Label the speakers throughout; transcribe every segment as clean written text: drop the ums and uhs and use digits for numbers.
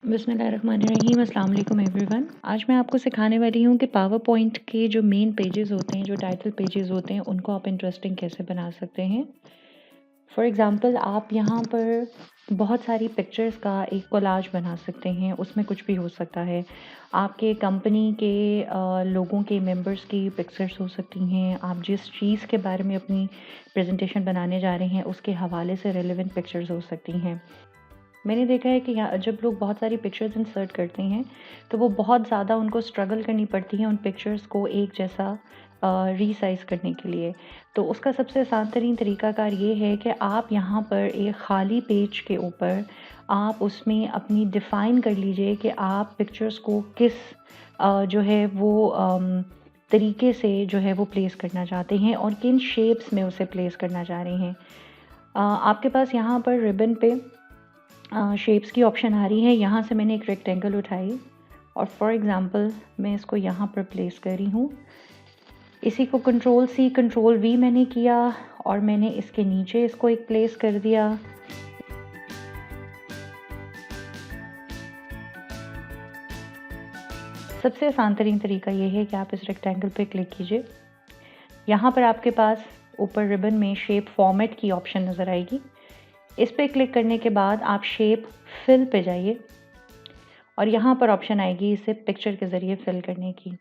Speaker 1: बिस्मिल्लाहिर्रहमानिर्रहीम, अस्सलाम वालेकुम एवरीवन। आज मैं आपको सिखाने वाली हूँ कि पावर पॉइंट के जो मेन पेजेस होते हैं, जो टाइटल पेजेस होते हैं, उनको आप इंटरेस्टिंग कैसे बना सकते हैं। फॉर एग्ज़ाम्पल आप यहाँ पर बहुत सारी पिक्चर्स का एक कोलाज बना सकते हैं, उसमें कुछ भी हो सकता है। आपके कंपनी के लोगों के मेंबर्स की पिक्चर्स हो सकती हैं। आप जिस चीज़ के बारे में अपनी प्रेजेंटेशन बनाने जा रहे हैं, उसके हवाले से रेलेवेंट पिक्चर्स हो सकती हैं। मैंने देखा है कि यहाँ जब लोग बहुत सारी पिक्चर्स इंसर्ट करते हैं, तो वो बहुत ज़्यादा उनको स्ट्रगल करनी पड़ती है उन पिक्चर्स को एक जैसा रीसाइज़ करने के लिए। तो उसका सबसे आसान तरीन तरीकाकार ये है कि आप यहाँ पर एक ख़ाली पेज के ऊपर आप उसमें अपनी डिफ़ाइन कर लीजिए कि आप पिक्चर्स को किस जो है वो तरीके से जो है वो प्लेस करना चाहते हैं और किन शेप्स में उसे प्लेस करना चाह रहे हैं। आपके पास यहाँ पर रिबन पे शेप्स की ऑप्शन आ रही है। यहाँ से मैंने एक रेक्टेंगल उठाई और फॉर एग्ज़ाम्पल मैं इसको यहाँ पर प्लेस कर रही हूँ। इसी को कंट्रोल C कंट्रोल V मैंने किया और मैंने इसके नीचे इसको एक प्लेस कर दिया। सबसे आसान तरीन तरीका ये है कि आप इस रेक्टेंगल पे क्लिक कीजिए। यहाँ पर आपके पास ऊपर रिबन में शेप फॉर्मेट की ऑप्शन नज़र आएगी। इस पे क्लिक करने के बाद आप शेप फिल पे जाइए और यहाँ पर ऑप्शन आएगी इसे पिक्चर के ज़रिए फिल करने की।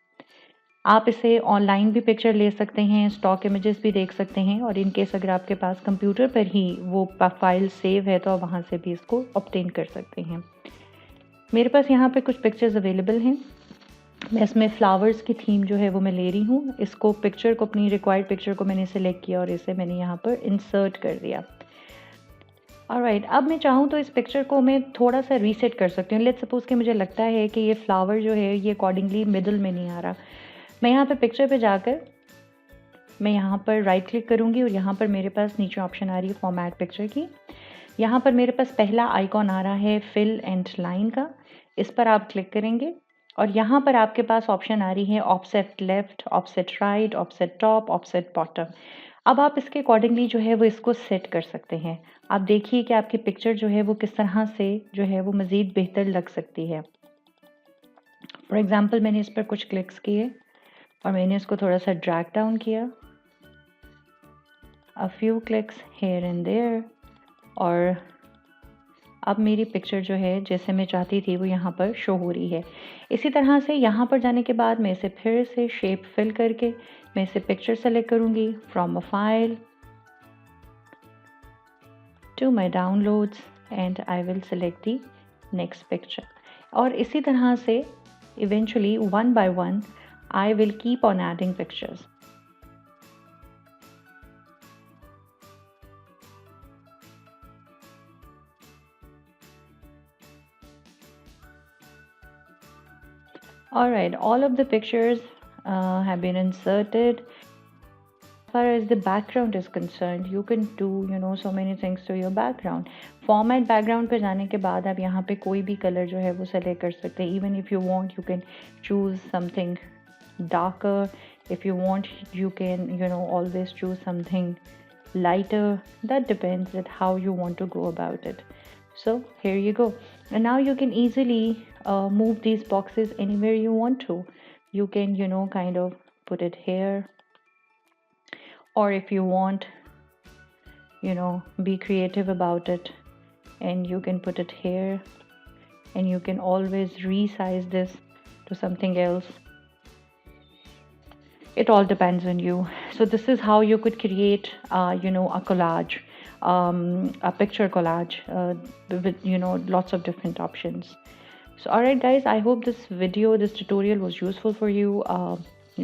Speaker 1: आप इसे ऑनलाइन भी पिक्चर ले सकते हैं, स्टॉक इमेजेस भी देख सकते हैं और इन केस अगर आपके पास कंप्यूटर पर ही वो फाइल सेव है तो आप वहाँ से भी इसको ऑब्टेन कर सकते हैं। मेरे पास यहाँ पे कुछ पिक्चर्स अवेलेबल हैं। मैं इसमें फ्लावर्स की थीम जो है वो मैं ले रही हूँ। इसको पिक्चर को अपनी रिक्वायर्ड पिक्चर को मैंने सेलेक्ट किया और इसे मैंने यहाँ पर इंसर्ट कर दिया। ऑलराइट, अब मैं चाहूँ तो इस पिक्चर को मैं थोड़ा सा रीसेट कर सकती हूँ। लेट्स सपोज़ कि मुझे लगता है कि ये फ्लावर जो है ये अकॉर्डिंगली मिडल में नहीं आ रहा। मैं यहाँ पे पिक्चर पे जाकर मैं यहाँ पर राइट क्लिक करूँगी और यहाँ पर मेरे पास नीचे ऑप्शन आ रही है फॉर्मेट पिक्चर की। यहाँ पर मेरे पास पहला आइकॉन आ रहा है फिल एंड लाइन का। इस पर आप क्लिक करेंगे और यहाँ पर आपके पास ऑप्शन आ रही है offset left, offset right, offset top, offset bottom. अब आप इसके अकॉर्डिंगली जो है वो इसको सेट कर सकते हैं। आप देखिए कि आपकी पिक्चर जो है वो किस तरह से जो है वो मज़ीद बेहतर लग सकती है। फॉर एग्ज़ाम्पल मैंने इस पर कुछ क्लिक्स किए और मैंने इसको थोड़ा सा ड्रैग डाउन किया, a few clicks here and there, और अब मेरी पिक्चर जो है जैसे मैं चाहती थी वो यहाँ पर शो हो रही है। इसी तरह से यहाँ पर जाने के बाद मैं इसे फिर से शेप फिल करके मैं इसे पिक्चर सेलेक्ट करूँगी from a file to my downloads and I will select the next picture. और इसी तरह से eventually one by one I will keep on adding pictures. Alright, all of the pictures have been inserted. As far as the background is concerned, you can do so many things to your background. Format background पे जाने के बाद आप यहाँ पे कोई भी color जो है वो select कर सकते हैं. Even if you want, you can choose something darker. If you want, you can always choose something lighter. That depends on how you want to go about it. So here you go, and now you can easily move these boxes anywhere you want to. You can kind of put it here, or if you want be creative about it and you can put it here, and you can always resize this to something else. It all depends on you. So this is how you could create a collage, a picture collage with lots of different options. So alright guys, I hope this tutorial was useful for you.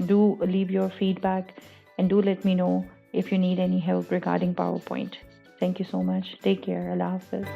Speaker 1: Do leave your feedback and do let me know if you need any help regarding PowerPoint. Thank you so much. Take care. Allah Hafiz.